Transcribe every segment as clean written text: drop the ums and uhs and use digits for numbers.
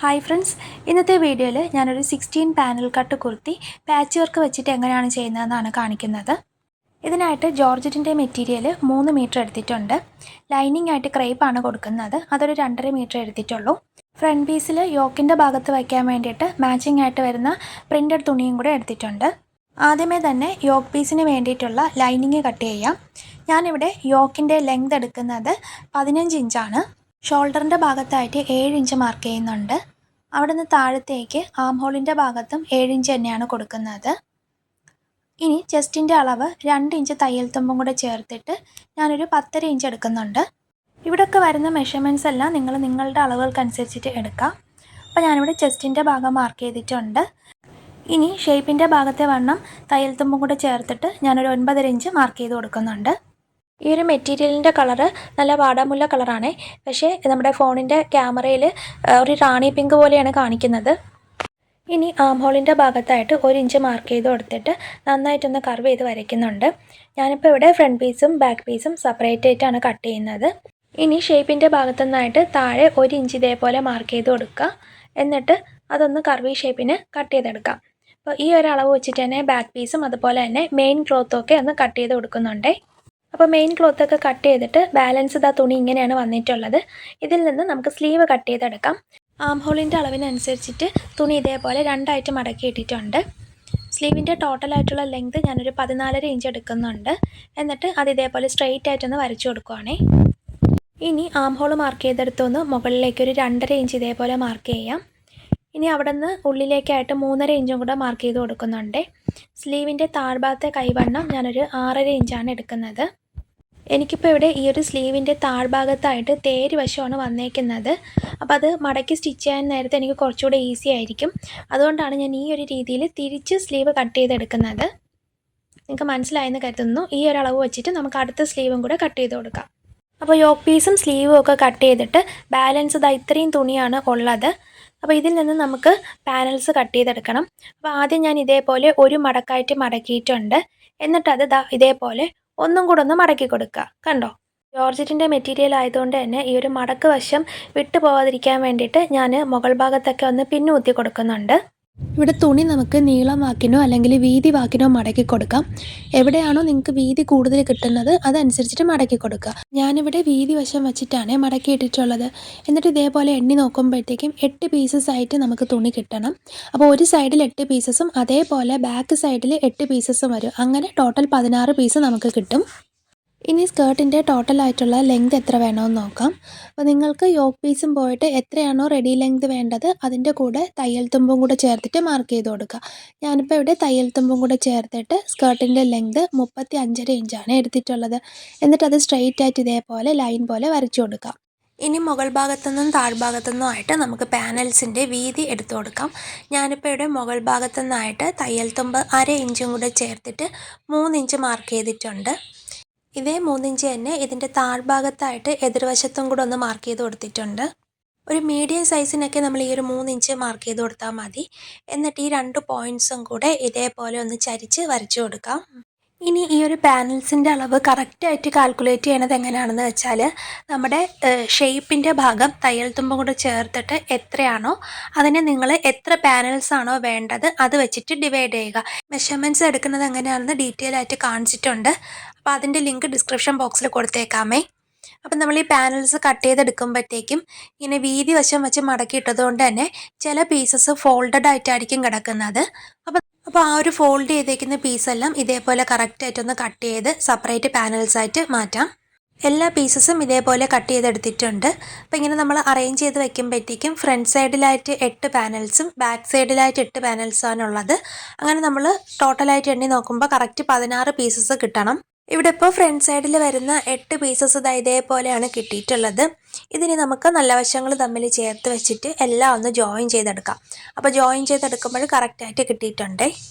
Hi friends, ഇന്നത്തെ വീഡിയോയിൽ ഞാനൊരു 16 panel cut kurti patch work വെച്ചിട്ട് എങ്ങനെയാണ് ചെയ്യുന്നതെന്നാണ് കാണിക്കുന്നത്. ഇതിനായിട്ട് ജോർജറ്റിൻ്റെ മെറ്റീരിയൽ 3 മീറ്റർ എടുത്തിട്ടുണ്ട്. ലൈനിങ് ആയിട്ട് ക്രേപ്പാണ് കൊടുക്കുന്നത്. അതൊരു 2.5 മീറ്റർ എടുത്തിട്ടുള്ളൂ. ഫ്രണ്ട് പീസിൽ യോക്കിൻ്റെ ഭാഗത്ത് വയ്ക്കാൻ വേണ്ടിയിട്ട് മാച്ചിങ് ആയിട്ട് വരുന്ന പ്രിൻറ്റഡ് തുണിയും കൂടെ എടുത്തിട്ടുണ്ട്. ആദ്യമേ തന്നെ യോക്ക് പീസിന് വേണ്ടിയിട്ടുള്ള ലൈനിങ് കട്ട് ചെയ്യാം. ഞാനിവിടെ യോക്കിൻ്റെ ലെങ്ത് എടുക്കുന്നത് 15 ഇഞ്ചാണ്. ഷോൾഡറിൻ്റെ ഭാഗത്തായിട്ട് 7 ഇഞ്ച് മാർക്ക് ചെയ്യുന്നുണ്ട്. അവിടെ നിന്ന് താഴത്തേക്ക് ആം ഹോളിൻ്റെ ഭാഗത്തും 7 ഇഞ്ച് തന്നെയാണ് കൊടുക്കുന്നത്. ഇനി ചെസ്റ്റിൻ്റെ അളവ് 2 ഇഞ്ച് തയ്യൽ തുമ്പും കൂടെ ചേർത്തിട്ട് ഞാനൊരു 10.5 ഇഞ്ച് എടുക്കുന്നുണ്ട്. ഇവിടെയൊക്കെ വരുന്ന മെഷർമെൻറ്റ്സ് എല്ലാം നിങ്ങളുടെ അളവുകൾക്കനുസരിച്ചിട്ട് എടുക്കാം. അപ്പോൾ ഞാനിവിടെ ചെസ്റ്റിൻ്റെ ഭാഗം മാർക്ക് ചെയ്തിട്ടുണ്ട്. ഇനി ഷേപ്പിൻ്റെ ഭാഗത്തെ വണ്ണം തയ്യൽ തുമ്പും കൂടെ ചേർത്തിട്ട് ഞാനൊരു 9.5 ഇഞ്ച് മാർക്ക് ചെയ്ത് കൊടുക്കുന്നുണ്ട്. ഈ ഒരു മെറ്റീരിയലിൻ്റെ കളറ് നല്ല വാടാമുല്ല കളറാണ്. പക്ഷേ നമ്മുടെ ഫോണിൻ്റെ ക്യാമറയിൽ ഒരു റാണി പിങ്ക് പോലെയാണ് കാണിക്കുന്നത്. ഇനി ആം ഹോളിൻ്റെ ഭാഗത്തായിട്ട് 1 ഇഞ്ച് മാർക്ക് ചെയ്ത് കൊടുത്തിട്ട് നന്നായിട്ടൊന്ന് കർവ് ചെയ്ത് വരയ്ക്കുന്നുണ്ട്. ഞാനിപ്പോൾ ഇവിടെ ഫ്രണ്ട് പീസും ബാക്ക് പീസും സെപ്പറേറ്റ് ആയിട്ടാണ് കട്ട് ചെയ്യുന്നത്. ഇനി ഷേപ്പിൻ്റെ ഭാഗത്തു നിന്നായിട്ട് താഴെ 1 ഇഞ്ച് ഇതേപോലെ മാർക്ക് ചെയ്ത് കൊടുക്കുക. എന്നിട്ട് അതൊന്ന് കർവി ഷേപ്പിന് കട്ട് ചെയ്തെടുക്കാം. അപ്പോൾ ഈ ഒരു അളവ് വെച്ചിട്ട് തന്നെ ബാക്ക് പീസും അതുപോലെ തന്നെ മെയിൻ ക്ലോത്തും ഒക്കെ ഒന്ന് കട്ട് ചെയ്ത് കൊടുക്കുന്നുണ്ട്. അപ്പോൾ മെയിൻ ക്ലോത്തൊക്കെ കട്ട് ചെയ്തിട്ട് ബാലൻസ് തുണി ഇങ്ങനെയാണ് വന്നിട്ടുള്ളത്. ഇതിൽ നിന്ന് നമുക്ക് സ്ലീവ് കട്ട് ചെയ്തെടുക്കാം. ആം ഹോളിൻ്റെ അളവിനനുസരിച്ചിട്ട് തുണി ഇതേപോലെ 2 ആയിട്ട് മടക്കി ഇട്ടിട്ടുണ്ട്. സ്ലീവിൻ്റെ ടോട്ടലായിട്ടുള്ള ലെങ്ത് ഞാനൊരു 14.5 ഇഞ്ച് എടുക്കുന്നുണ്ട്. എന്നിട്ട് അത് ഇതേപോലെ സ്ട്രെയിറ്റ് ആയിട്ടൊന്ന് വരച്ചു കൊടുക്കുവാണേ. ഇനി ആം ഹോൾ മാർക്ക് ചെയ്തെടുത്തൊന്ന് മുകളിലേക്ക് ഒരു 2.5 ഇഞ്ച് ഇതേപോലെ മാർക്ക് ചെയ്യാം. ഇനി അവിടെ നിന്ന് ഉള്ളിലേക്കായിട്ട് 3.5 ഇഞ്ചും കൂടെ മാർക്ക് ചെയ്ത് കൊടുക്കുന്നുണ്ട്. സ്ലീവിൻ്റെ താഴ്ഭാഗത്തെ കൈവണ്ണം ഞാനൊരു 6.5 ഇഞ്ചാണ് എടുക്കുന്നത്. എനിക്കിപ്പോൾ ഇവിടെ ഈ ഒരു സ്ലീവിൻ്റെ താഴ്ഭാഗത്തായിട്ട് തേര് വശമാണ് വന്നേക്കുന്നത്. അപ്പോൾ അത് മടക്കി സ്റ്റിച്ച് ചെയ്യാൻ നേരത്തെ എനിക്ക് കുറച്ചുകൂടെ ഈസി ആയിരിക്കും. അതുകൊണ്ടാണ് ഞാൻ ഈ ഒരു രീതിയിൽ തിരിച്ച് സ്ലീവ് കട്ട് ചെയ്തെടുക്കുന്നത്. നിങ്ങൾക്ക് മനസ്സിലായെന്ന് കരുതുന്നു. ഈ ഒരു അളവ് വെച്ചിട്ട് നമുക്ക് അടുത്ത സ്ലീവും കൂടെ കട്ട് ചെയ്ത് കൊടുക്കാം. അപ്പോൾ യോക്ക് പീസും സ്ലീവും ഒക്കെ കട്ട് ചെയ്തിട്ട് ബാലൻസ് ഇത്രയും തുണിയാണ് ഉള്ളത്. അപ്പോൾ ഇതിൽ നിന്ന് നമുക്ക് പാനൽസ് കട്ട് ചെയ്തെടുക്കണം. അപ്പോൾ ആദ്യം ഞാൻ ഇതേപോലെ ഒരു മടക്കായിട്ട് മടക്കിയിട്ടുണ്ട്. എന്നിട്ടത് ഇതേപോലെ ഒന്നും കൂടെ ഒന്ന് മടക്കി കൊടുക്കുക. കണ്ടോ, ജോർജറ്റിൻ്റെ മെറ്റീരിയൽ ആയതുകൊണ്ട് തന്നെ ഈ ഒരു മടക്ക് വശം വിട്ടു പോകാതിരിക്കാൻ വേണ്ടിയിട്ട് ഞാൻ മുകൾ ഭാഗത്തൊക്കെ ഒന്ന് പിന്നുകുത്തി കൊടുക്കുന്നുണ്ട്. ഇവിടെ തുണി നമുക്ക് നീളം വാക്കിനോ അല്ലെങ്കിൽ വീതി വാക്കിനോ മടക്കി കൊടുക്കാം. എവിടെയാണോ നിങ്ങൾക്ക് വീതി കൂടുതൽ കിട്ടുന്നത് അതനുസരിച്ചിട്ട് മടക്കി കൊടുക്കുക. ഞാനിവിടെ വീതി വശം വെച്ചിട്ടാണ് മടക്കി ഇട്ടിട്ടുള്ളത്. എന്നിട്ട് ഇതേപോലെ എണ്ണി നോക്കുമ്പോഴത്തേക്കും 8 പീസസ് ആയിട്ട് നമുക്ക് തുണി കിട്ടണം. അപ്പോൾ ഒരു സൈഡിൽ 8 പീസസും അതേപോലെ ബാക്ക് സൈഡിൽ 8 പീസസും വരും. അങ്ങനെ ടോട്ടൽ 16 പീസ് നമുക്ക് കിട്ടും. ഇനി സ്കേർട്ടിൻ്റെ ടോട്ടലായിട്ടുള്ള ലെങ്ത് എത്ര വേണമെന്ന് നോക്കാം. അപ്പോൾ നിങ്ങൾക്ക് യോക്ക് പീസും പോയിട്ട് എത്രയാണോ റെഡി ലെങ്ത് വേണ്ടത് അതിൻ്റെ കൂടെ തയ്യൽ തുമ്പും കൂടെ ചേർത്തിട്ട് മാർക്ക് ചെയ്ത് കൊടുക്കുക. ഞാനിപ്പോൾ ഇവിടെ തയ്യൽ തുമ്പും കൂടെ ചേർത്തിട്ട് സ്കേർട്ടിൻ്റെ ലെങ്ത് 35.5 ഇഞ്ചാണ് എടുത്തിട്ടുള്ളത്. എന്നിട്ടത് സ്ട്രെയിറ്റ് ആയിട്ട് ഇതേപോലെ ലൈൻ പോലെ വരച്ചു കൊടുക്കാം. ഇനി മുകൾ ഭാഗത്തുനിന്നും താഴ്ഭാഗത്തുനിന്നും ആയിട്ട് നമുക്ക് പാനൽസിൻ്റെ വീതി എടുത്തു കൊടുക്കാം. ഞാനിപ്പോൾ ഇവിടെ മുകൾ ഭാഗത്തുനിന്നായിട്ട് തയ്യൽ തുമ്പ് 1/2 ഇഞ്ചും കൂടെ ചേർത്തിട്ട് 3 ഇഞ്ച് മാർക്ക് ചെയ്തിട്ടുണ്ട്. ഇതേ 3 ഇഞ്ച് തന്നെ ഇതിൻ്റെ താഴ്ഭാഗത്തായിട്ട് എതിർവശത്തും കൂടെ ഒന്ന് മാർക്ക് ചെയ്ത് കൊടുത്തിട്ടുണ്ട്. ഒരു മീഡിയം സൈസിനൊക്കെ നമ്മൾ ഈ ഒരു 3 ഇഞ്ച് മാർക്ക് ചെയ്ത് കൊടുത്താൽ മതി. എന്നിട്ട് ഈ 2 പോയിൻറ്റ്സും കൂടെ ഇതേപോലെ ഒന്ന് ചരിച്ച് വരച്ചു കൊടുക്കാം. ഇനി ഈ ഒരു പാനൽസിൻ്റെ അളവ് കറക്റ്റായിട്ട് കാൽക്കുലേറ്റ് ചെയ്യണത് എങ്ങനെയാണെന്ന് വെച്ചാൽ നമ്മുടെ ഷേപ്പിൻ്റെ ഭാഗം തയ്യൽ തുമ്പും കൂടെ ചേർത്തിട്ട് എത്രയാണോ അതിനെ നിങ്ങൾ എത്ര പാനൽസ് ആണോ വേണ്ടത് അത് വെച്ചിട്ട് ഡിവൈഡ് ചെയ്യുക. മെഷർമെൻറ്റ്സ് എടുക്കുന്നത് എങ്ങനെയാണെന്ന് ഡീറ്റെയിൽ ആയിട്ട് കാണിച്ചിട്ടുണ്ട്. അപ്പോൾ അതിൻ്റെ ലിങ്ക് ഡിസ്ക്രിപ്ഷൻ ബോക്സിൽ കൊടുത്തേക്കാമേ. അപ്പം നമ്മൾ ഈ പാനൽസ് കട്ട് ചെയ്തെടുക്കുമ്പോഴത്തേക്കും ഇങ്ങനെ വീതി വശം വെച്ച് മടക്കിയിട്ടത് കൊണ്ട് തന്നെ ചില പീസസ് ഫോൾഡഡ് ആയിട്ടായിരിക്കും കിടക്കുന്നത്. അപ്പോൾ ആ ഒരു ഫോൾഡ് ചെയ്തേക്കുന്ന പീസെല്ലാം ഇതേപോലെ കറക്റ്റായിട്ടൊന്ന് കട്ട് ചെയ്ത് സെപ്പറേറ്റ് പാനൽസായിട്ട് മാറ്റാം. എല്ലാ പീസസും ഇതേപോലെ കട്ട് ചെയ്തെടുത്തിട്ടുണ്ട്. അപ്പോൾ ഇങ്ങനെ നമ്മൾ അറേഞ്ച് ചെയ്ത് വെക്കുമ്പോഴത്തേക്കും ഫ്രണ്ട് സൈഡിലായിട്ട് 8 പാനൽസും ബാക്ക് സൈഡിലായിട്ട് 8 പാനൽസാണുള്ളത്. അങ്ങനെ നമ്മൾ ടോട്ടലായിട്ട് എണ്ണി നോക്കുമ്പോൾ കറക്റ്റ് 16 പീസസ് കിട്ടണം. ഇവിടെ ഇപ്പോൾ ഫ്രണ്ട് സൈഡിൽ വരുന്ന 8 പീസസ് ഇതേപോലെയാണ് കിട്ടിയിട്ടുള്ളത്. ഇതിന് നമുക്ക് നല്ല വശങ്ങൾ തമ്മിൽ ചേർത്ത് വെച്ചിട്ട് എല്ലാം ഒന്ന് ജോയിൻ ചെയ്തെടുക്കാം. അപ്പോൾ ജോയിൻ ചെയ്തെടുക്കുമ്പോൾ കറക്റ്റായിട്ട് കിട്ടിയിട്ടുണ്ട്.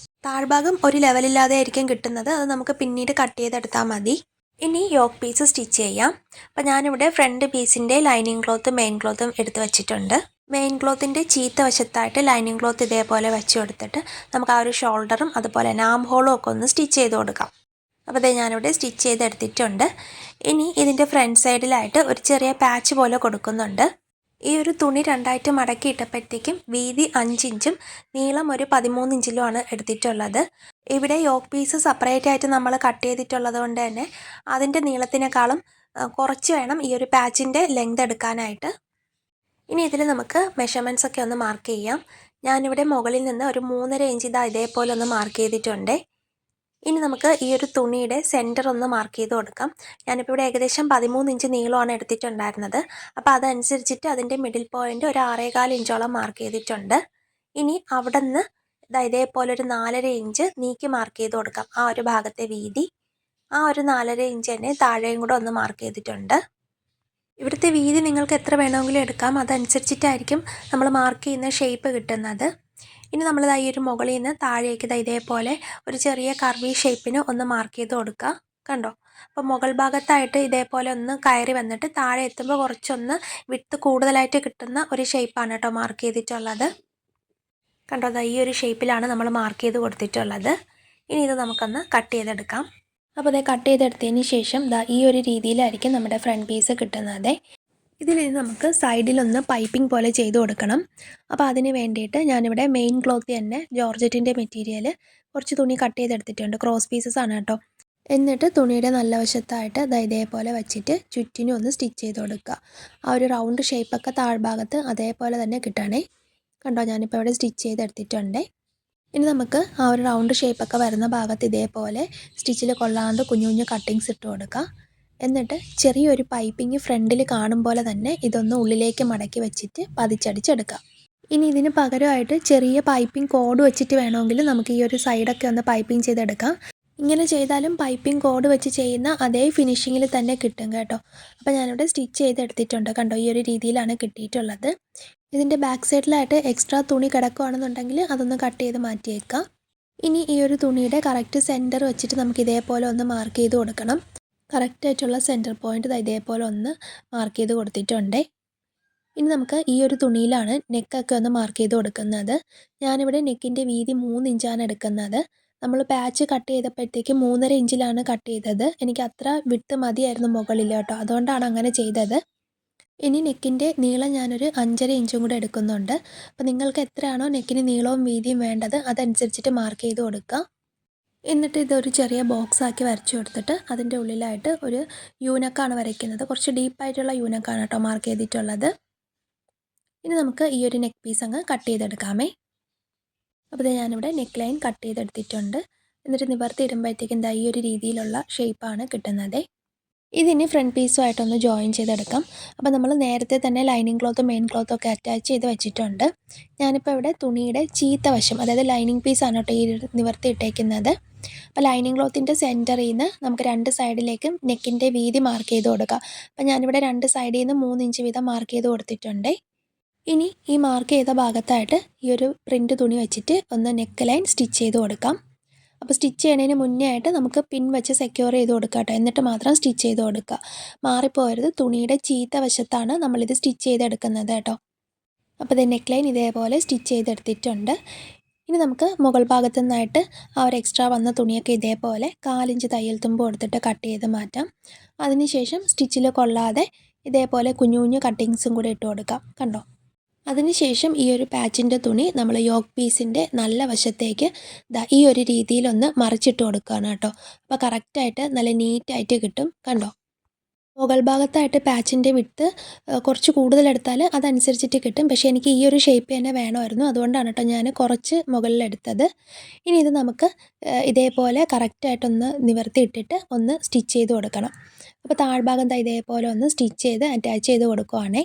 താഴ്ഭാഗം ഒരു ലെവലില്ലാതെ ആയിരിക്കും കിട്ടുന്നത്. അത് നമുക്ക് പിന്നീട് കട്ട് ചെയ്തെടുത്താൽ മതി. ഇനി യോക്ക് പീസ് സ്റ്റിച്ച് ചെയ്യാം. അപ്പോൾ ഞാനിവിടെ ഫ്രണ്ട് പീസിൻ്റെ ലൈനിങ് ക്ലോത്തും മെയിൻ ക്ലോത്തും എടുത്ത് വെച്ചിട്ടുണ്ട്. മെയിൻ ക്ലോത്തിൻ്റെ ചീത്ത വശത്തായിട്ട് ലൈനിങ് ക്ലോത്ത് ഇതേപോലെ വെച്ച് കൊടുത്തിട്ട് നമുക്ക് ആ ഒരു ഷോൾഡറും അതുപോലെ തന്നെ ആം ഹോളും ഒക്കെ ഒന്ന് സ്റ്റിച്ച് ചെയ്ത് കൊടുക്കാം. അപ്പോൾ അത് ഞാനിവിടെ സ്റ്റിച്ച് ചെയ്തെടുത്തിട്ടുണ്ട്. ഇനി ഇതിൻ്റെ ഫ്രണ്ട് സൈഡിലായിട്ട് ഒരു ചെറിയ പാച്ച് പോലെ കൊടുക്കുന്നുണ്ട്. ഈ ഒരു തുണി രണ്ടായിട്ട് മടക്കി ഇട്ടപ്പോഴത്തേക്കും വീതി 5 ഇഞ്ചും നീളം ഒരു 13 ഇഞ്ചിലുമാണ് എടുത്തിട്ടുള്ളത്. ഇവിടെ യോക്ക് പീസ് സെപ്പറേറ്റ് ആയിട്ട് നമ്മൾ കട്ട് ചെയ്തിട്ടുള്ളത് കൊണ്ട് തന്നെ അതിൻ്റെ നീളത്തിനേക്കാളും കുറച്ച് വേണം ഈ ഒരു പാച്ചിൻ്റെ ലെങ്ത് എടുക്കാനായിട്ട്. ഇനി ഇതിൽ നമുക്ക് മെഷർമെൻറ്റ്സ് ഒക്കെ ഒന്ന് മാർക്ക് ചെയ്യാം. ഞാനിവിടെ മുകളിൽ നിന്ന് ഒരു 3.5 ഇഞ്ച് ഇതേപോലെ ഒന്ന് മാർക്ക് ചെയ്തിട്ടുണ്ട്. ഇനി നമുക്ക് ഈ ഒരു തുണിയുടെ സെൻറ്റർ ഒന്ന് മാർക്ക് ചെയ്ത് കൊടുക്കാം. ഞാനിപ്പോൾ ഇവിടെ ഏകദേശം 13 ഇഞ്ച് നീളമാണ് എടുത്തിട്ടുണ്ടായിരുന്നത്. അപ്പോൾ അതനുസരിച്ചിട്ട് അതിൻ്റെ മിഡിൽ പോയിൻ്റ് ഒരു 6.25 ഇഞ്ചോളം മാർക്ക് ചെയ്തിട്ടുണ്ട്. ഇനി അവിടെ നിന്ന് ഇതേപോലെ ഒരു 4.5 ഇഞ്ച് നീക്കി മാർക്ക് ചെയ്ത് കൊടുക്കാം. ആ ഒരു ഭാഗത്തെ വീതി ആ ഒരു 4.5 ഇഞ്ച് തന്നെ താഴെയും കൂടെ ഒന്ന് മാർക്ക് ചെയ്തിട്ടുണ്ട്. ഇവിടുത്തെ വീതി നിങ്ങൾക്ക് എത്ര വേണമെങ്കിലും എടുക്കാം. അതനുസരിച്ചിട്ടായിരിക്കും നമ്മൾ മാർക്ക് ചെയ്യുന്ന ഷേപ്പ് കിട്ടുന്നത്. ഇനി നമ്മൾ ഈ ഒരു മുകളിൽ നിന്ന് താഴേക്ക് ഇതേപോലെ ഒരു ചെറിയ കർവി ഷേപ്പിന് ഒന്ന് മാർക്ക് ചെയ്ത് കൊടുക്കുക. കണ്ടോ? അപ്പോൾ മുകൾ ഭാഗത്തായിട്ട് ഇതേപോലെ ഒന്ന് കയറി വന്നിട്ട് താഴെ എത്തുമ്പോൾ കുറച്ചൊന്ന് വിട്ട് കൂടുതലായിട്ട് കിട്ടുന്ന ഒരു ഷേപ്പാണ് കേട്ടോ മാർക്ക് ചെയ്തിട്ടുള്ളത്. കണ്ടോ? ഈ ഒരു ഷേപ്പിലാണ് നമ്മൾ മാർക്ക് ചെയ്ത് കൊടുത്തിട്ടുള്ളത്. ഇനി ഇത് നമുക്കൊന്ന് കട്ട് ചെയ്തെടുക്കാം. അപ്പോൾ അത് കട്ട് ചെയ്തെടുത്തതിന് ശേഷം ഈ ഒരു രീതിയിലായിരിക്കും നമ്മുടെ ഫ്രണ്ട് പീസ് കിട്ടുന്നത്. ഇതിൽ നമുക്ക് സൈഡിലൊന്ന് പൈപ്പിംഗ് പോലെ ചെയ്ത് കൊടുക്കണം. അപ്പോൾ അതിന് വേണ്ടിയിട്ട് ഞാനിവിടെ മെയിൻ ക്ലോത്ത് തന്നെ ജോർജറ്റിൻ്റെ മെറ്റീരിയൽ കുറച്ച് തുണി കട്ട് ചെയ്തെടുത്തിട്ടുണ്ട്. ക്രോസ് പീസസ് ആണ് കേട്ടോ. എന്നിട്ട് തുണിയുടെ നല്ല വശത്തായിട്ട് ഇതേപോലെ വെച്ചിട്ട് ചുറ്റിനും ഒന്ന് സ്റ്റിച്ച് ചെയ്ത് കൊടുക്കുക. ആ ഒരു റൗണ്ട് ഷേപ്പൊക്കെ താഴ്ഭാഗത്ത് അതേപോലെ തന്നെ കിട്ടണേ. കണ്ടോ? ഞാനിപ്പോൾ ഇവിടെ സ്റ്റിച്ച് ചെയ്തെടുത്തിട്ടുണ്ട്. ഇനി നമുക്ക് ആ ഒരു റൗണ്ട് ഷേപ്പൊക്കെ വരുന്ന ഭാഗത്ത് ഇതേപോലെ സ്റ്റിച്ചിൽ കൊള്ളാണ്ട് കുഞ്ഞു കുഞ്ഞു കട്ടിങ്സ് ഇട്ട് കൊടുക്കുക. എന്നിട്ട് ചെറിയൊരു പൈപ്പിംഗ് ഫ്രണ്ടിൽ കാണും പോലെ തന്നെ ഇതൊന്ന് ഉള്ളിലേക്ക് മടക്കി വെച്ചിട്ട് പതിച്ചടിച്ചെടുക്കാം. ഇനി ഇതിന് പകരമായിട്ട് ചെറിയ പൈപ്പിംഗ് കോഡ് വെച്ചിട്ട് വേണമെങ്കിൽ നമുക്ക് ഈ ഒരു സൈഡൊക്കെ ഒന്ന് പൈപ്പിംഗ് ചെയ്തെടുക്കാം. ഇങ്ങനെ ചെയ്താലും പൈപ്പിംഗ് കോഡ് വെച്ച് ചെയ്യുന്ന അതേ ഫിനിഷിങ്ങിൽ തന്നെ കിട്ടും കേട്ടോ. അപ്പോൾ ഞാനിവിടെ സ്റ്റിച്ച് ചെയ്തെടുത്തിട്ടുണ്ട്. കണ്ടോ? ഈ ഒരു രീതിയിലാണ് കിട്ടിയിട്ടുള്ളത്. ഇതിൻ്റെ ബാക്ക് സൈഡിലായിട്ട് എക്സ്ട്രാ തുണി കിടക്കുകയാണെന്നുണ്ടെങ്കിൽ അതൊന്ന് കട്ട് ചെയ്ത് മാറ്റിയേക്കാം. ഇനി ഈ ഒരു തുണിയുടെ കറക്റ്റ് സെൻറ്റർ വെച്ചിട്ട് നമുക്ക് ഇതേപോലെ ഒന്ന് മാർക്ക് ചെയ്ത് കൊടുക്കണം. കറക്റ്റായിട്ടുള്ള സെൻറ്റർ പോയിൻ്റ് ഇതേപോലെ ഒന്ന് മാർക്ക് ചെയ്ത് കൊടുത്തിട്ടുണ്ട്. ഇനി നമുക്ക് ഈ ഒരു തുണിയിലാണ് നെക്കൊക്കെ ഒന്ന് മാർക്ക് ചെയ്ത് കൊടുക്കുന്നത്. ഞാനിവിടെ നെക്കിൻ്റെ വീതി 3 ഇഞ്ചാണ് എടുക്കുന്നത്. നമ്മൾ പാച്ച് കട്ട് ചെയ്തപ്പോഴത്തേക്ക് 3.5 ഇഞ്ചിലാണ് കട്ട് ചെയ്തത്. എനിക്ക് അത്ര വിട്ട് മതിയായിരുന്നു മുകളിൽ കേട്ടോ. അതുകൊണ്ടാണ് അങ്ങനെ ചെയ്തത്. ഇനി നെക്കിൻ്റെ നീളം ഞാനൊരു 5.5 ഇഞ്ചും കൂടെ എടുക്കുന്നുണ്ട്. അപ്പോൾ നിങ്ങൾക്ക് എത്രയാണോ നെക്കിന് നീളവും വീതിയും വേണ്ടത് അതനുസരിച്ചിട്ട് മാർക്ക് ചെയ്ത് കൊടുക്കുക. എന്നിട്ട് ഇതൊരു ചെറിയ ബോക്സ് ആക്കി വരച്ചു കൊടുത്തിട്ട് അതിൻ്റെ ഉള്ളിലായിട്ട് ഒരു യൂനക്കാണ് വരയ്ക്കുന്നത്. കുറച്ച് ഡീപ്പായിട്ടുള്ള യൂനക്കാണ് കേട്ടോ മാർക്ക് ചെയ്തിട്ടുള്ളത്. ഇനി നമുക്ക് ഈ ഒരു നെക്ക് പീസ് അങ്ങ് കട്ട് ചെയ്തെടുക്കാമേ. അപ്പോൾ ഞാനിവിടെ നെക്ക് ലൈൻ കട്ട് ചെയ്തെടുത്തിട്ടുണ്ട്. എന്നിട്ട് നിവർത്തി ഇടുമ്പോഴത്തേക്കും ഈ ഒരു രീതിയിലുള്ള ഷേപ്പാണ് കിട്ടുന്നത്. ഇതിന് ഫ്രണ്ട് പീസുമായിട്ടൊന്ന് ജോയിൻ ചെയ്തെടുക്കാം. അപ്പോൾ നമ്മൾ നേരത്തെ തന്നെ ലൈനിങ് ക്ലോത്തും മെയിൻ ക്ലോത്തും ഒക്കെ അറ്റാച്ച് ചെയ്ത് വെച്ചിട്ടുണ്ട്. ഞാനിപ്പോൾ ഇവിടെ തുണിയുടെ ചീത്ത വശം, അതായത് ലൈനിങ് പീസാണ് കേട്ടോ ഈ നിവർത്തി ഇട്ടേക്കുന്നത്. അപ്പോൾ ലൈനിങ് ക്ലോത്തിൻ്റെ സെൻറ്ററിൽ നിന്ന് നമുക്ക് 2 സൈഡിലേക്കും നെക്കിൻ്റെ വീതി മാർക്ക് ചെയ്ത് കൊടുക്കാം. അപ്പോൾ ഞാനിവിടെ 2 സൈഡിൽ നിന്ന് 3 ഇഞ്ച് വീതം മാർക്ക് ചെയ്ത് കൊടുത്തിട്ടുണ്ട്. ഇനി ഈ മാർക്ക് ചെയ്ത ഭാഗത്തായിട്ട് ഈ ഒരു പ്രിൻ്റ് തുണി വെച്ചിട്ട് ഒന്ന് നെക്ക് ലൈൻ സ്റ്റിച്ച് ചെയ്ത് കൊടുക്കാം. അപ്പോൾ സ്റ്റിച്ച് ചെയ്യുന്നതിന് മുന്നേ ആയിട്ട് നമുക്ക് പിൻ വെച്ച് സെക്യൂർ ചെയ്ത് കൊടുക്കാം കേട്ടോ. എന്നിട്ട് മാത്രം സ്റ്റിച്ച് ചെയ്ത് കൊടുക്കുക. മാറിപ്പോകരുത്. തുണിയുടെ ചീത്ത വശത്താണ് നമ്മളിത് സ്റ്റിച്ച് ചെയ്തെടുക്കുന്നത് കേട്ടോ. അപ്പോൾ ഇത് നെക്ക് ലൈൻ ഇതേപോലെ സ്റ്റിച്ച് ചെയ്തെടുത്തിട്ടുണ്ട്. ഇനി നമുക്ക് മുകൾ ഭാഗത്തു നിന്നായിട്ട് ആ ഒരു എക്സ്ട്രാ വന്ന തുണിയൊക്കെ ഇതേപോലെ 4 ഇഞ്ച് തയ്യൽ തുമ്പ് കൊടുത്തിട്ട് കട്ട് ചെയ്ത് മാറ്റാം. അതിനുശേഷം സ്റ്റിച്ചിൽ കൊള്ളാതെ ഇതേപോലെ കുഞ്ഞു കുഞ്ഞു കട്ടിങ്സും കൂടി ഇട്ട് കൊടുക്കാം. കണ്ടോ? അതിനുശേഷം ഈ ഒരു പാച്ചിൻ്റെ തുണി നമ്മൾ യോക്ക് പീസിൻ്റെ നല്ല വശത്തേക്ക് ഈ ഒരു രീതിയിലൊന്ന് മറിച്ചിട്ട് കൊടുക്കുകയാണ് കേട്ടോ. അപ്പോൾ കറക്റ്റായിട്ട് നല്ല നീറ്റായിട്ട് കിട്ടും. കണ്ടോ? മുകൾ ഭാഗത്തായിട്ട് പാച്ചിൻ്റെ വിട്ട് കുറച്ച് കൂടുതലെടുത്താൽ അതനുസരിച്ചിട്ട് കിട്ടും. പക്ഷേ എനിക്ക് ഈ ഒരു ഷേപ്പ് തന്നെ വേണമായിരുന്നു. അതുകൊണ്ടാണ് കേട്ടോ ഞാൻ കുറച്ച് മുകളിലെടുത്തത്. ഇനി ഇത് നമുക്ക് ഇതേപോലെ കറക്റ്റായിട്ടൊന്ന് നിവർത്തി ഇട്ടിട്ട് ഒന്ന് സ്റ്റിച്ച് ചെയ്ത് കൊടുക്കണം. അപ്പോൾ താഴ്ഭാഗം ഇതേപോലെ ഒന്ന് സ്റ്റിച്ച് ചെയ്ത് അറ്റാച്ച് ചെയ്ത് കൊടുക്കുവാണേ.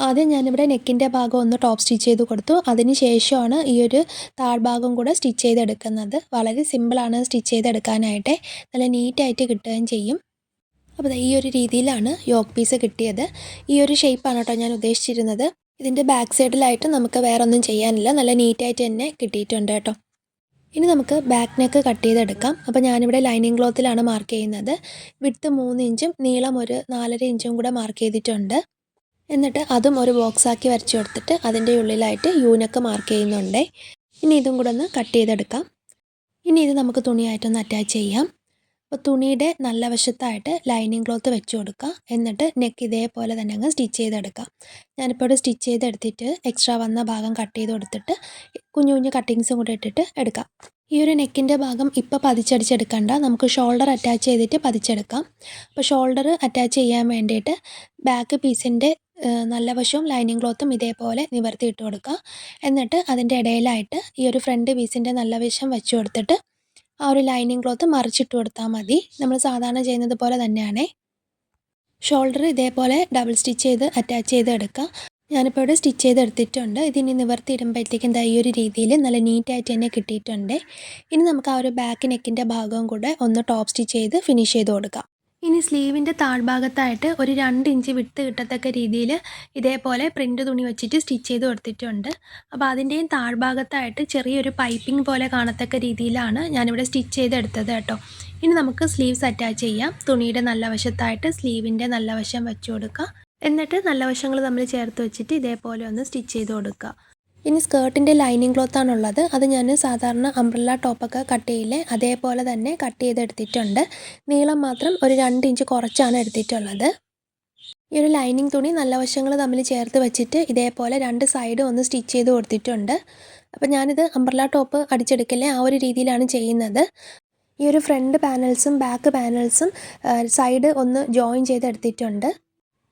ആദ്യം ഞാനിവിടെ നെക്കിൻ്റെ ഭാഗം ഒന്ന് ടോപ്പ് സ്റ്റിച്ച് ചെയ്ത് കൊടുത്തു. അതിന് ശേഷമാണ് ഈ ഒരു താഴ്ഭാഗം കൂടെ സ്റ്റിച്ച് ചെയ്തെടുക്കുന്നത്. വളരെ സിമ്പിളാണ് സ്റ്റിച്ച് ചെയ്തെടുക്കാനായിട്ട്. നല്ല നീറ്റായിട്ട് കിട്ടുകയും ചെയ്യും. അപ്പോൾ ഈ ഒരു രീതിയിലാണ് യോക്ക് പീസ് കിട്ടിയത്. ഈ ഒരു ഷേപ്പാണ് കേട്ടോ ഞാൻ ഉദ്ദേശിച്ചിരുന്നത്. ഇതിൻ്റെ ബാക്ക് സൈഡിലായിട്ട് നമുക്ക് വേറെ ഒന്നും ചെയ്യാനില്ല. നല്ല നീറ്റായിട്ട് തന്നെ കിട്ടിയിട്ടുണ്ട് കേട്ടോ. ഇനി നമുക്ക് ബാക്ക് നെക്ക് കട്ട് ചെയ്തെടുക്കാം. അപ്പോൾ ഞാനിവിടെ ലൈനിങ് ക്ലോത്തിലാണ് മാർക്ക് ചെയ്യുന്നത്. വിഡ്ത്ത് 3 ഇഞ്ചും നീളം ഒരു 4.5 ഇഞ്ചും കൂടെ മാർക്ക് ചെയ്തിട്ടുണ്ട്. എന്നിട്ട് അതും ഒരു ബോക്സാക്കി വരച്ചു കൊടുത്തിട്ട് അതിൻ്റെ ഉള്ളിലായിട്ട് യൂനക്ക് മാർക്ക് ചെയ്യുന്നുണ്ട്. ഇനി ഇതും കൂടെ ഒന്ന് കട്ട് ചെയ്തെടുക്കാം. ഇനി ഇത് നമുക്ക് തുണിയായിട്ടൊന്ന് അറ്റാച്ച് ചെയ്യാം. അപ്പോൾ തുണിയുടെ നല്ല വശത്തായിട്ട് ലൈനിങ് ക്ലോത്ത് വെച്ച് കൊടുക്കുക. എന്നിട്ട് നെക്ക് ഇതേപോലെ തന്നെ അങ്ങ് സ്റ്റിച്ച് ചെയ്തെടുക്കുക. ഞാനിപ്പോൾ ഇവിടെ സ്റ്റിച്ച് ചെയ്തെടുത്തിട്ട് എക്സ്ട്രാ വന്ന ഭാഗം കട്ട് ചെയ്ത് കൊടുത്തിട്ട് കുഞ്ഞു കുഞ്ഞു കട്ടിങ്സും കൂടെ ഇട്ടിട്ട് എടുക്കാം. ഈ ഒരു നെക്കിൻ്റെ ഭാഗം ഇപ്പോൾ പതിച്ചടിച്ചെടുക്കണ്ട, നമുക്ക് ഷോൾഡർ അറ്റാച്ച് ചെയ്തിട്ട് പതിച്ചെടുക്കാം. അപ്പോൾ ഷോൾഡർ അറ്റാച്ച് ചെയ്യാൻ വേണ്ടിയിട്ട് ബാക്ക് പീസിൻ്റെ നല്ല വശവും ലൈനിങ് ക്ലോത്തും ഇതേപോലെ നിവർത്തി ഇട്ട് കൊടുക്കുക. എന്നിട്ട് അതിൻ്റെ ഇടയിലായിട്ട് ഈ ഒരു ഫ്രണ്ട് പീസിൻ്റെ നല്ല വശം വെച്ച് കൊടുത്തിട്ട് ആ ഒരു ലൈനിങ് ക്ലോത്ത് മറിച്ചിട്ട് കൊടുത്താൽ മതി. നമ്മൾ സാധാരണ ചെയ്യുന്നത് പോലെ തന്നെയാണ്. ഷോൾഡർ ഇതേപോലെ ഡബിൾ സ്റ്റിച്ച് ചെയ്ത് അറ്റാച്ച് ചെയ്ത് എടുക്കുക. ഞാനിപ്പോൾ ഇവിടെ സ്റ്റിച്ച് ചെയ്തെടുത്തിട്ടുണ്ട്. ഇതിനി നിവർത്തി ഇടുമ്പോഴത്തേക്കും ഈ ഒരു രീതിയിൽ നല്ല നീറ്റായിട്ട് തന്നെ കിട്ടിയിട്ടുണ്ട്. ഇനി നമുക്ക് ആ ഒരു ബാക്ക് നെക്കിൻ്റെ ഭാഗവും കൂടെ ഒന്ന് ടോപ്പ് സ്റ്റിച്ച് ചെയ്ത് ഫിനിഷ് ചെയ്ത് കൊടുക്കാം. ഇനി സ്ലീവിൻ്റെ താഴ്ഭാഗത്തായിട്ട് ഒരു 2 ഇഞ്ച് വിട്ട് കിട്ടത്തക്ക രീതിയിൽ ഇതേപോലെ പ്രിൻ്റ് തുണി വെച്ചിട്ട് സ്റ്റിച്ച് ചെയ്ത് കൊടുത്തിട്ടുണ്ട്. അപ്പോൾ അതിൻ്റെയും താഴ്ഭാഗത്തായിട്ട് ചെറിയൊരു പൈപ്പിംഗ് പോലെ കാണത്തക്ക രീതിയിലാണ് ഞാനിവിടെ സ്റ്റിച്ച് ചെയ്തെടുത്തത് കേട്ടോ. ഇനി നമുക്ക് സ്ലീവ്സ് അറ്റാച്ച് ചെയ്യാം. തുണിയുടെ നല്ല വശത്തായിട്ട് സ്ലീവിൻ്റെ നല്ല വശം വെച്ച് കൊടുക്കുക. എന്നിട്ട് നല്ല വശങ്ങൾ തമ്മിൽ ചേർത്ത് വെച്ചിട്ട് ഇതേപോലെ ഒന്ന് സ്റ്റിച്ച് ചെയ്ത് കൊടുക്കുക. ഇനി സ്കേർട്ടിൻ്റെ ലൈനിങ് ക്ലോത്താണുള്ളത്. അത് ഞാൻ സാധാരണ അംബ്രല്ല ടോപ്പൊക്കെ കട്ട് ചെയ്യില്ലേ, അതേപോലെ തന്നെ കട്ട് ചെയ്തെടുത്തിട്ടുണ്ട്. നീളം മാത്രം ഒരു 2 ഇഞ്ച് കുറച്ചാണ് എടുത്തിട്ടുള്ളത്. ഈ ഒരു ലൈനിങ് തുണി നല്ല വശങ്ങൾ തമ്മിൽ ചേർത്ത് വെച്ചിട്ട് ഇതേപോലെ 2 സൈഡും ഒന്ന് സ്റ്റിച്ച് ചെയ്ത് കൊടുത്തിട്ടുണ്ട്. അപ്പോൾ ഞാനിത് അംബ്രല്ല ടോപ്പ് അടിച്ചെടുക്കല്ലേ ആ ഒരു രീതിയിലാണ് ചെയ്യുന്നത്. ഈ ഒരു ഫ്രണ്ട് പാനൽസും ബാക്ക് പാനൽസും സൈഡ് ഒന്ന് ജോയിൻ ചെയ്തെടുത്തിട്ടുണ്ട്.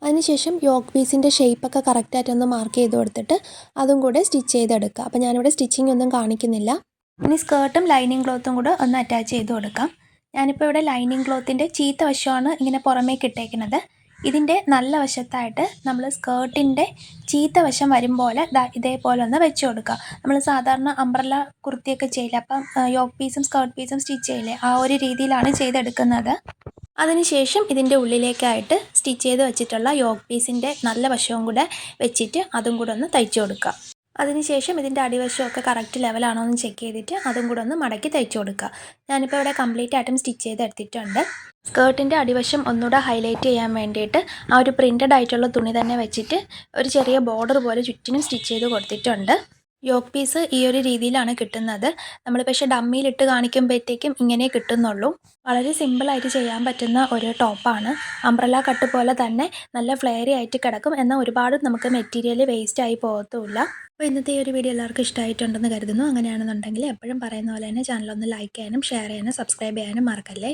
അതിനുശേഷം യോക്ക് പീസിൻ്റെ ഷേപ്പൊക്കെ കറക്റ്റായിട്ടൊന്ന് മാർക്ക് ചെയ്ത് കൊടുത്തിട്ട് അതും കൂടെ സ്റ്റിച്ച് ചെയ്തെടുക്കുക. അപ്പോൾ ഞാനിവിടെ സ്റ്റിച്ചിങ് ഒന്നും കാണിക്കുന്നില്ല. ഇനി സ്കേർട്ടും ലൈനിങ് ക്ലോത്തും കൂടെ ഒന്ന് അറ്റാച്ച് ചെയ്ത് കൊടുക്കാം. ഞാനിപ്പോൾ ഇവിടെ ലൈനിങ് ക്ലോത്തിൻ്റെ ചീത്ത വശമാണ് ഇങ്ങനെ പുറമേക്ക് ഇട്ടേക്കുന്നത്. ഇതിൻ്റെ നല്ല വശത്തായിട്ട് നമ്മൾ സ്കേർട്ടിൻ്റെ ചീത്ത വശം വരും പോലെ ഇതേപോലെ ഒന്ന് വെച്ച് കൊടുക്കുക. നമ്മൾ സാധാരണ അംബ്രല്ല കുർത്തിയൊക്കെ ചെയ്യില്ല, അപ്പം യോക്ക് പീസും സ്കേർട്ട് പീസും സ്റ്റിച്ച് ചെയ്യില്ലേ, ആ ഒരു രീതിയിലാണ് ചെയ്തെടുക്കുന്നത്. അതിനുശേഷം ഇതിൻ്റെ ഉള്ളിലേക്കായിട്ട് സ്റ്റിച്ച് ചെയ്ത് വെച്ചിട്ടുള്ള യോക്ക് പീസിൻ്റെ നല്ല വശവും കൂടെ വെച്ചിട്ട് അതും കൂടെ ഒന്ന് തയ്ച്ചു കൊടുക്കുക. അതിനുശേഷം ഇതിൻ്റെ അടിവശമൊക്കെ കറക്റ്റ് ലെവലാണോ എന്ന് ചെക്ക് ചെയ്തിട്ട് അതും കൂടെ ഒന്ന് മടക്കി തയ്ച്ചു കൊടുക്കുക. ഞാനിപ്പോൾ ഇവിടെ കംപ്ലീറ്റ് ആയിട്ടും സ്റ്റിച്ച് ചെയ്ത് എടുത്തിട്ടുണ്ട്. സ്കേർട്ടിൻ്റെ അടിവശം ഒന്നുകൂടെ ഹൈലൈറ്റ് ചെയ്യാൻ വേണ്ടിയിട്ട് ആ ഒരു പ്രിൻറ്റഡ് ആയിട്ടുള്ള തുണി തന്നെ വെച്ചിട്ട് ഒരു ചെറിയ ബോർഡർ പോലെ ചുറ്റിനും സ്റ്റിച്ച് ചെയ്ത് കൊടുത്തിട്ടുണ്ട്. യോക്ക് പീസ് ഈ ഒരു രീതിയിലാണ് കിട്ടുന്നത്. നമ്മൾ പക്ഷേ ഡമ്മിയിലിട്ട് കാണിക്കുമ്പോഴത്തേക്കും ഇങ്ങനെ കിട്ടുന്നുള്ളൂ. വളരെ സിമ്പിളായിട്ട് ചെയ്യാൻ പറ്റുന്ന ഒരു ടോപ്പാണ്. അംബ്രല്ല കട്ട് പോലെ തന്നെ നല്ല ഫ്ലെയറി ആയിട്ട് കിടക്കും. എന്നാൽ ഒരുപാട് നമുക്ക് മെറ്റീരിയൽ വേസ്റ്റ് ആയി പോകത്തുമില്ല. അപ്പോൾ ഇന്നത്തെ ഈ ഒരു വീഡിയോ എല്ലാവർക്കും ഇഷ്ടമായിട്ടുണ്ടെന്ന് കരുതുന്നു. അങ്ങനെയാണെന്നുണ്ടെങ്കിൽ എപ്പോഴും പറയുന്ന പോലെ തന്നെ ചാനലൊന്ന് ലൈക്ക് ചെയ്യാനും ഷെയർ ചെയ്യാനും സബ്സ്ക്രൈബ് ചെയ്യാനും മറക്കല്ലേ.